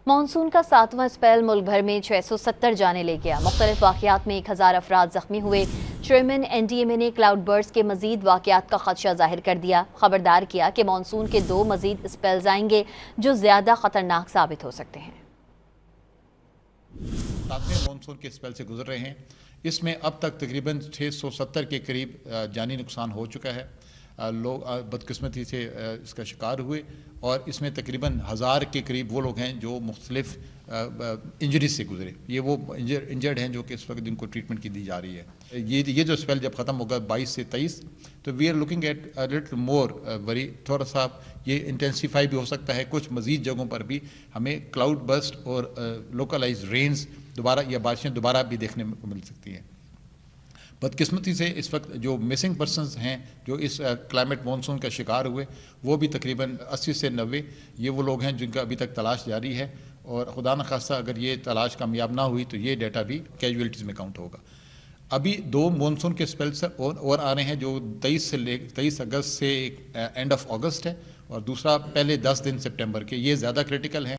Monsoon का 7वां spell मुल्क भर में 670 जाने ले गया। मुख्तलिफ वाक़यात में 1000 अफराद जख्मी हुए। चेयरमैन NDMA ने क्लाउड बर्स्ट के मजीद वाक़यात का खदशा जाहिर कर दिया। खबरदार किया कि मॉनसून के 2 मजीद स्पेल्स आएंगे जो ज़्यादा ख़तरनाक साबित हो सकते हैं। 7वें मानसून के स्पेल से गुजर रहे हैं। इसमें अब तक तकरीबन 670 के करीब जानी नुकसान हो चुका है। लोग बदकिस्मती से इसका शिकार हुए और इसमें तकरीबन 1000 के करीब वो लोग हैं जो मुख्तलिफ इंजरीज से गुजरे। ये वो इंजर्ड हैं जो कि इस वक्त इनको ट्रीटमेंट की दी जा रही है। ये जो स्पेल जब ख़त्म होगा 22 से 23, तो we are looking at a little more worry, थोड़ा सा ये इंटेंसीफाई भी हो सकता है। कुछ मज़ीद जगहों पर भी हमें क्लाउड बर्स्ट और लोकलाइज रेन्स दोबारा या बारिशें दोबारा भी देखने को मिल सकती हैं। बदकिस्मती से इस वक्त जो मिसिंग पर्सनस हैं जो इस क्लाइमेट मानसून का शिकार हुए वो भी तकरीबन 80 से 90 ये वो लोग हैं जिनका अभी तक तलाश जारी है, और खुदा न खास्ता अगर ये तलाश कामयाब ना हुई तो ये डाटा भी कैजुअलिटीज़ में काउंट होगा। अभी 2 मानसून के स्पेल्स और आ रहे हैं जो 23 अगस्त से एंड ऑफ अगस्त है, और दूसरा पहले 10 दिन सितंबर के, ये ज़्यादा क्रिटिकल हैं।